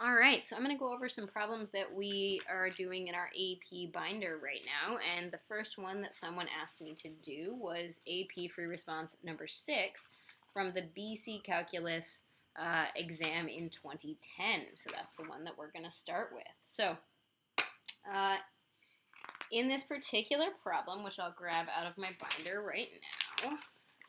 All right, so I'm going to go over some problems that we are doing in our AP binder right now. And the first one that someone asked me to do was AP free response number 6 from the BC Calculus exam in 2010. So that's the one that we're going to start with. So uh, in this particular problem, which I'll grab out of my binder right now.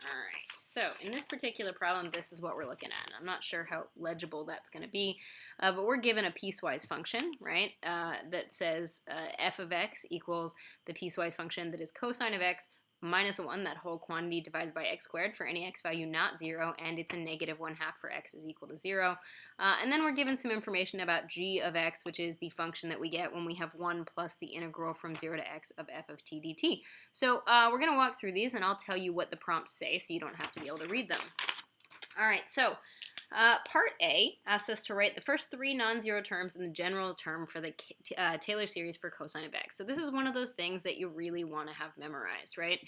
All right, so in this particular problem, this is what we're looking at. I'm not sure how legible that's going to be, but we're given a piecewise function, right, that says f of x equals the piecewise function that is cosine of x minus 1, that whole quantity divided by x squared for any x value not 0, and it's a negative 1/2 for x is equal to 0. And then we're given some information about g of x, which is the function that we get when we have 1 plus the integral from 0 to x of f of t dt. So we're going to walk through these, and I'll tell you what the prompts say so you don't have to be able to read them. All right, so part A asks us to write the first 3 non-zero terms in the general term for the Taylor series for cosine of x. So this is one of those things that you really want to have memorized, right?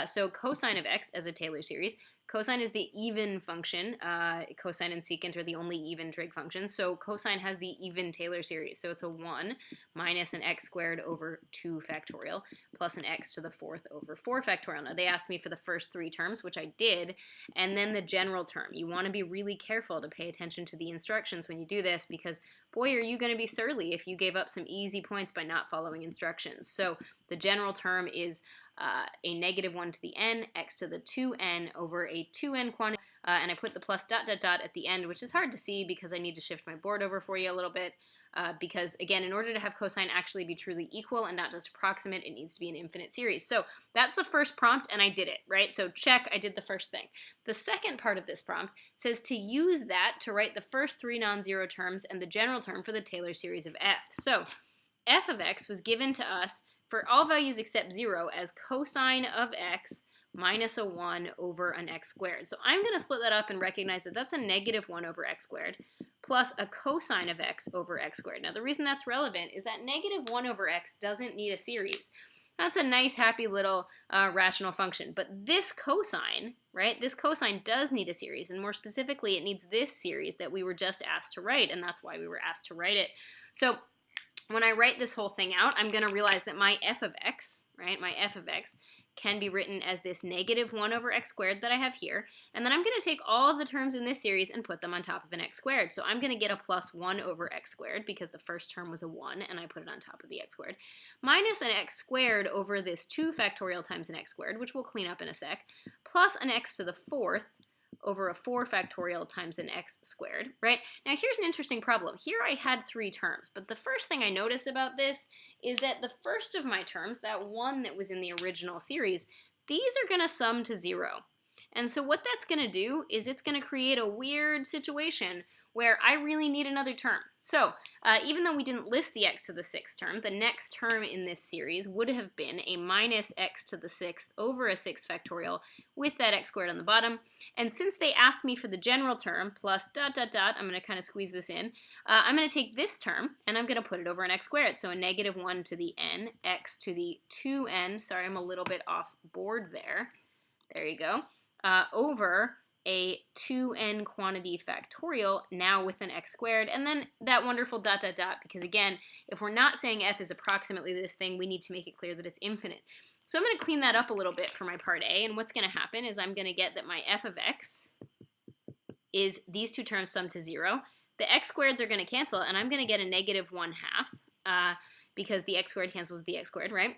So cosine of x as a Taylor series. Cosine is the even function. Cosine and secant are the only even trig functions. So cosine has the even Taylor series. So it's a 1 minus an x squared over 2 factorial plus an x to the 4th over 4 factorial. Now they asked me for the first 3 terms, which I did, and then the general term. You want to be really careful to pay attention to the instructions when you do this because, boy, are you going to be surly if you gave up some easy points by not following instructions. So the general term is a negative 1 to the n, x to the 2n over a 2n quantity, and I put the plus dot dot dot at the end, which is hard to see because I need to shift my board over for you a little bit, because, again, in order to have cosine actually be truly equal and not just approximate, it needs to be an infinite series. So that's the first prompt, and I did it, right? So check, I did the first thing. The second part of this prompt says to use that to write the first 3 non-zero terms and the general term for the Taylor series of f. So f of x was given to us for all values except 0 as cosine of x minus a 1 over an x squared. So I'm going to split that up and recognize that that's a negative 1 over x squared plus a cosine of x over x squared. Now the reason that's relevant is that negative 1 over x doesn't need a series. That's a nice, happy little rational function. But this cosine, right, this cosine does need a series, and more specifically, it needs this series that we were just asked to write, and that's why we were asked to write it. So when I write this whole thing out, I'm going to realize that my f of x, right, my f of x can be written as this negative 1 over x squared that I have here, and then I'm going to take all of the terms in this series and put them on top of an x squared. So I'm going to get a plus 1 over x squared because the first term was a 1, and I put it on top of the x squared, minus an x squared over this 2 factorial times an x squared, which we'll clean up in a sec, plus an x to the 4th over a 4 factorial times an x squared, right? Now here's an interesting problem. Here I had 3 terms, but the first thing I notice about this is that the first of my terms, that one that was in the original series, these are going to sum to 0. And so what that's going to do is it's going to create a weird situation where I really need another term. So even though we didn't list the x to the 6th term, the next term in this series would have been a minus x to the 6th over a 6 factorial with that x squared on the bottom. And since they asked me for the general term plus dot dot dot, I'm going to kind of squeeze this in. I'm going to take this term and I'm going to put it over an x squared. So a negative 1 to the n, x to the 2n, sorry, I'm a little bit off board there. There you go. Over a 2n quantity factorial, now with an x squared, and then that wonderful dot dot dot, because again, if we're not saying f is approximately this thing, we need to make it clear that it's infinite. So I'm going to clean that up a little bit for my part A, and what's going to happen is I'm going to get that my f of x is these 2 terms sum to 0. The x squareds are going to cancel, and I'm going to get a negative 1/2, because the x squared cancels with the x squared, right?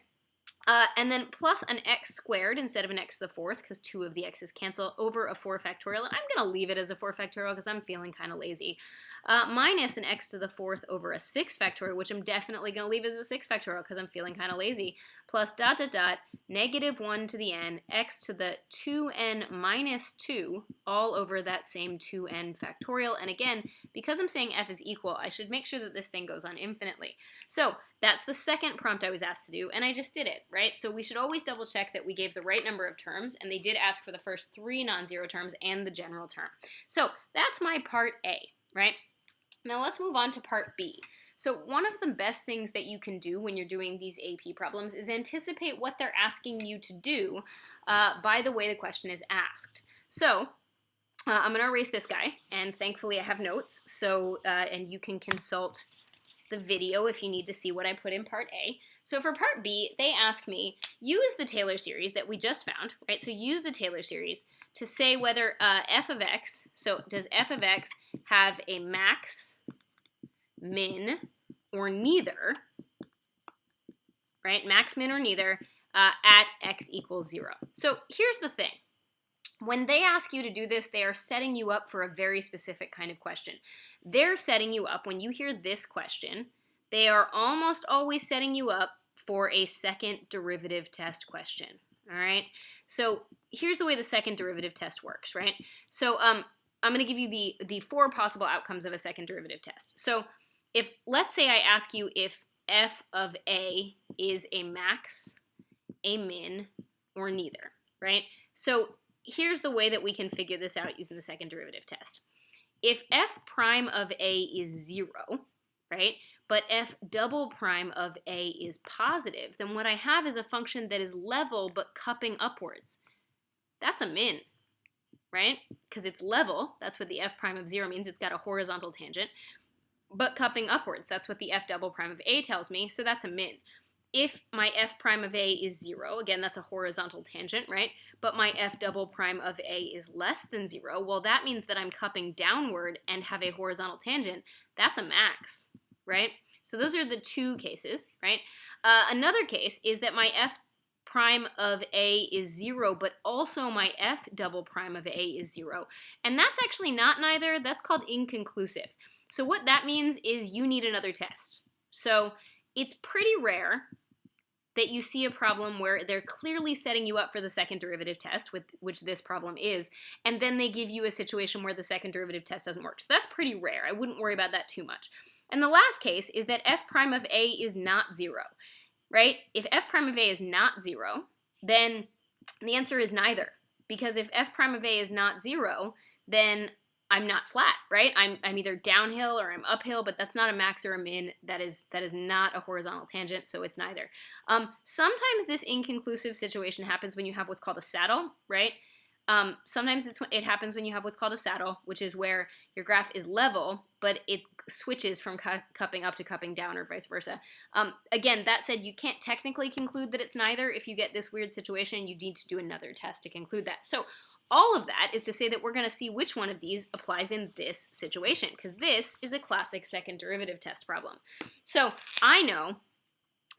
And then plus an x squared instead of an x to the 4th, because 2 of the x's cancel, over a 4 factorial. And I'm going to leave it as a 4 factorial because I'm feeling kind of lazy. Minus an x to the 4th over a 6 factorial, which I'm definitely going to leave as a 6 factorial because I'm feeling kind of lazy. Plus dot dot dot, negative 1 to the n, x to the 2n minus 2, all over that same 2n factorial. And again, because I'm saying f is equal, I should make sure that this thing goes on infinitely. So that's the second prompt I was asked to do, and I just did it, right? So we should always double check that we gave the right number of terms, and they did ask for the first 3 non-zero terms and the general term. So that's my part A, right? Now let's move on to part B. So one of the best things that you can do when you're doing these AP problems is anticipate what they're asking you to do by the way the question is asked. So I'm going to erase this guy, and thankfully I have notes, so and you can consult the video if you need to see what I put in part A. So for part B, they ask me, use the Taylor series that we just found, right? So use the Taylor series to say whether f of x, so does f of x have a max, min, or neither, right? Max, min, or neither at x equals 0. So here's the thing. When they ask you to do this, they are setting you up for a very specific kind of question. They're setting you up, when you hear this question, they are almost always setting you up for a second derivative test question, all right? So here's the way the second derivative test works, right? So I'm going to give you the 4 possible outcomes of a second derivative test. So if, let's say I ask you if f of a is a max, a min, or neither, right? So here's the way that we can figure this out using the second derivative test. If f prime of a is 0, right, but f double prime of a is positive, then what I have is a function that is level but cupping upwards. That's a min, right? Because it's level, that's what the f prime of 0 means, it's got a horizontal tangent, but cupping upwards, that's what the f double prime of a tells me, so that's a min. If my f prime of a is 0, again, that's a horizontal tangent, right? But my f double prime of a is less than 0, well, that means that I'm cupping downward and have a horizontal tangent. That's a max, right? So those are the 2 cases, right? Another case is that my f prime of a is 0, but also my f double prime of a is 0. And that's actually not neither. That's called inconclusive. So what that means is you need another test. So it's pretty rare that you see a problem where they're clearly setting you up for the second derivative test, which this problem is, and then they give you a situation where the second derivative test doesn't work. So that's pretty rare. I wouldn't worry about that too much. And the last case is that f prime of a is not 0, right? If f prime of a is not 0, then the answer is neither. Because if f prime of a is not 0, then I'm not flat, right? I'm either downhill or I'm uphill, but that's not a max or a min. That is not a horizontal tangent, so it's neither. Sometimes this inconclusive situation happens when you have what's called a saddle, right? Sometimes it happens when you have what's called a saddle, which is where your graph is level, but it switches from cupping up to cupping down or vice versa. Again, that said, you can't technically conclude that it's neither. If you get this weird situation, you need to do another test to conclude that. So all of that is to say that we're going to see which one of these applies in this situation, because this is a classic second derivative test problem. So I know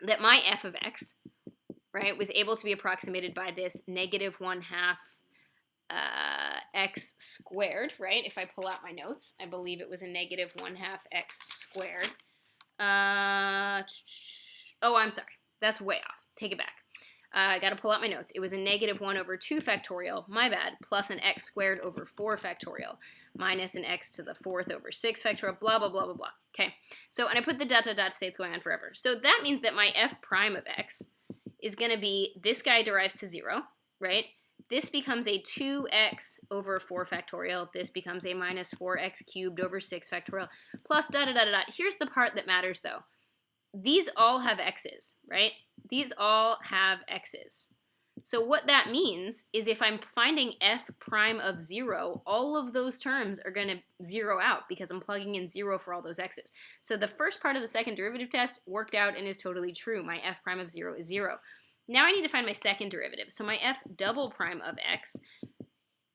that my f of x, right, was able to be approximated by this negative 1/2 x squared, right? If I pull out my notes, I believe it was a negative 1/2 x squared. Oh, I'm sorry. That's way off. Take it back. I got to pull out my notes. It was a negative 1 over 2 factorial, my bad, plus an x squared over 4 factorial, minus an x to the 4th over 6 factorial, blah, blah, blah, blah, blah. Okay, so, and I put the dot, dot, dot to say it's going on forever. So that means that my f prime of x is going to be, this guy derives to 0, right? This becomes a 2x over 4 factorial. This becomes a minus 4x cubed over 6 factorial, plus dot, dot, dot, dot. Here's the part that matters, though. These all have x's, right? These all have x's. So what that means is if I'm finding f prime of 0, all of those terms are going to zero out because I'm plugging in 0 for all those x's. So the first part of the second derivative test worked out and is totally true. My f prime of 0 is 0. Now I need to find my second derivative. So my f double prime of x,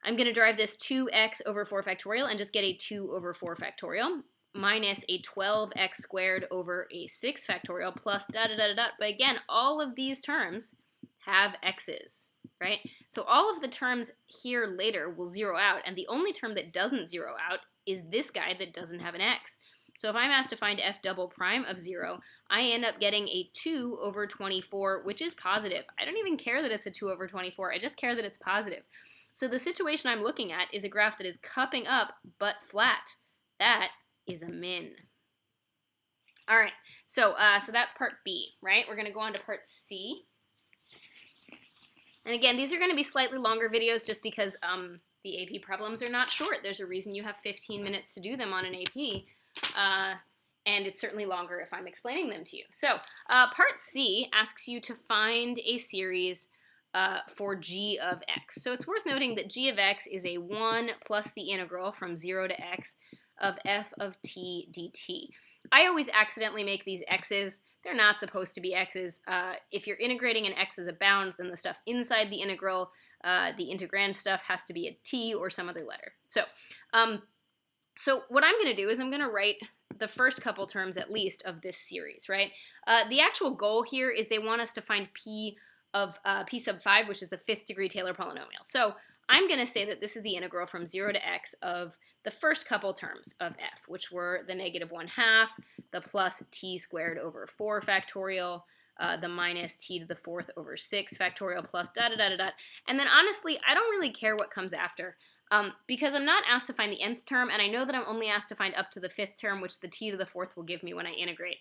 I'm going to derive this 2x over 4 factorial and just get a 2 over 4 factorial, minus a 12x squared over a 6 factorial plus dot, dot, dot, dot. But again, all of these terms have x's, right? So all of the terms here later will zero out, and the only term that doesn't zero out is this guy that doesn't have an x. So if I'm asked to find f double prime of 0, I end up getting a 2 over 24, which is positive. I don't even care that it's a 2 over 24. I just care that it's positive. So the situation I'm looking at is a graph that is cupping up but flat. That is a min. All right, so that's part B, right? We're going to go on to part C. And again, these are going to be slightly longer videos just because the AP problems are not short. There's a reason you have 15 minutes to do them on an AP, and it's certainly longer if I'm explaining them to you. So part C asks you to find a series for g of x. So it's worth noting that g of x is a 1 plus the integral from 0 to x of f of t dt. I always accidentally make these x's. They're not supposed to be x's. If you're integrating an x as a bound, then the stuff inside the integral, the integrand stuff, has to be a t or some other letter. So what I'm going to do is I'm going to write the first couple terms at least of this series, right? The actual goal here is they want us to find p sub 5, which is the 5th degree Taylor polynomial. So I'm going to say that this is the integral from 0 to x of the first couple terms of f, which were the negative 1/2, the plus t squared over 4 factorial, the minus t to the 4th over 6 factorial, plus da-da-da-da-da. And then honestly, I don't really care what comes after. Because I'm not asked to find the nth term, and I know that I'm only asked to find up to the 5th term, which the t to the 4th will give me when I integrate.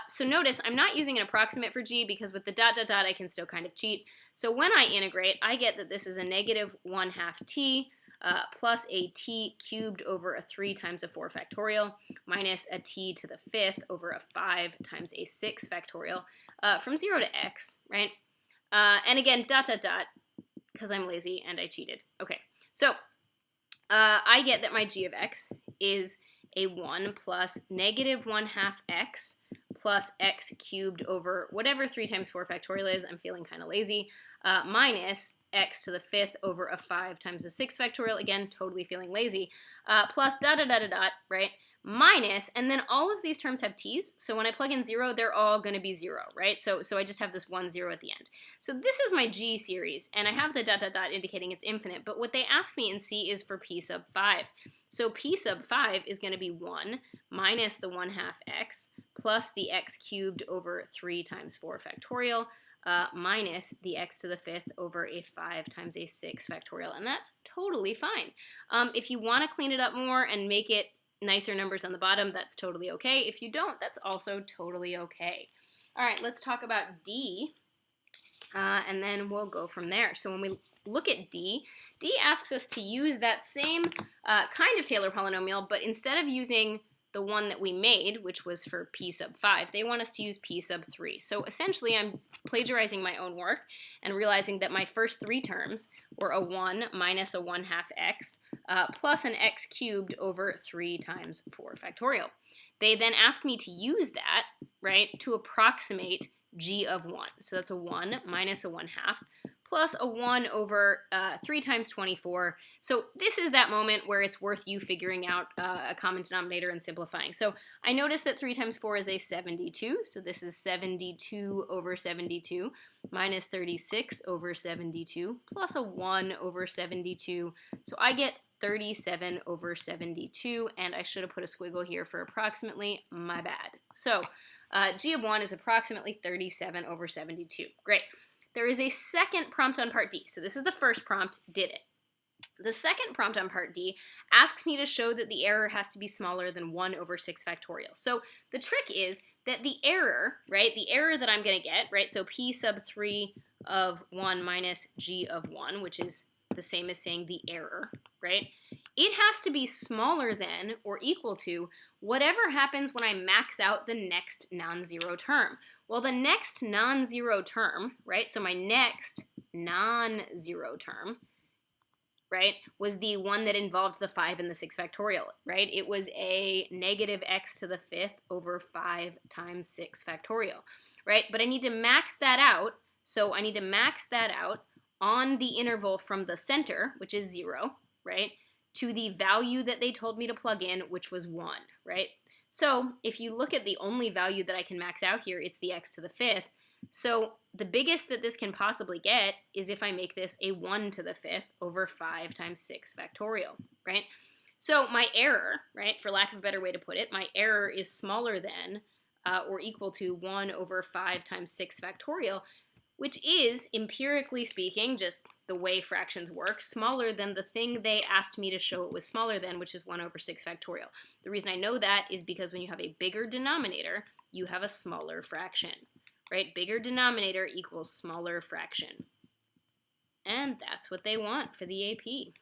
So notice I'm not using an approximate for g, because with the dot dot dot I can still kind of cheat. So when I integrate, I get that this is a negative 1/2 t plus a t cubed over a 3 times a 4 factorial minus a t to the 5th over a 5 times a 6 factorial from 0 to x, right? And again, dot dot dot, because I'm lazy and I cheated. Okay. So I get that my g of x is a 1 plus negative 1/2 x plus x cubed over whatever 3 times 4 factorial is. I'm feeling kind of lazy. Minus x to the 5th over a 5 times a 6 factorial. Again, totally feeling lazy. Plus dot dot dot dot dot, right? Minus, and then all of these terms have t's, so when I plug in 0, they're all going to be 0, right? So I just have this 1, 0 at the end. So this is my g series, and I have the dot dot dot indicating it's infinite, but what they ask me in C is for p sub 5. So p sub 5 is going to be 1 minus the 1/2 x plus the x cubed over 3 times 4 factorial minus the x to the 5th over a 5 times a 6 factorial, and that's totally fine. If you want to clean it up more and make it nicer numbers on the bottom, that's totally okay. If you don't, that's also totally okay. All right, let's talk about D, and then we'll go from there. So when we look at D asks us to use that same kind of Taylor polynomial, but instead of using the one that we made, which was for p sub 5, they want us to use p sub 3. So essentially, I'm plagiarizing my own work and realizing that my first 3 terms were a 1 minus a 1/2 x plus an x cubed over 3 times 4 factorial. They then ask me to use that, right, to approximate g of 1. So that's a 1 minus a 1/2 plus a 1 over 3 times 24. So this is that moment where it's worth you figuring out a common denominator and simplifying. So I notice that 3 times 4 is a 72. So this is 72 over 72 minus 36 over 72 plus a 1 over 72. So I get 37 over 72, and I should have put a squiggle here for approximately. My bad. So g of 1 is approximately 37 over 72. Great. There is a second prompt on part D. So this is the first prompt, did it. The second prompt on part D asks me to show that the error has to be smaller than 1 over 6 factorial. So the trick is that the error, right, the error that I'm going to get, right, so p sub 3 of 1 minus g of 1, which is the same as saying the error, right, it has to be smaller than or equal to whatever happens when I max out the next non-zero term. Well, the next non-zero term, right, so my next non-zero term, right, was the one that involved the 5 and the 6 factorial, right? It was a negative x to the 5th over 5 times 6 factorial, right? But I need to max that out, so I need to max that out on the interval from the center, which is 0, right, to the value that they told me to plug in, which was 1, right? So if you look at the only value that I can max out here, it's the x to the 5th. So the biggest that this can possibly get is if I make this a 1 to the 5th over 5 times 6 factorial, right? So my error, right, for lack of a better way to put it, my error is smaller than or equal to 1 over 5 times 6 factorial, which is, empirically speaking, just the way fractions work, smaller than the thing they asked me to show it was smaller than, which is 1 over 6 factorial. The reason I know that is because when you have a bigger denominator, you have a smaller fraction, right? Bigger denominator equals smaller fraction. And that's what they want for the AP.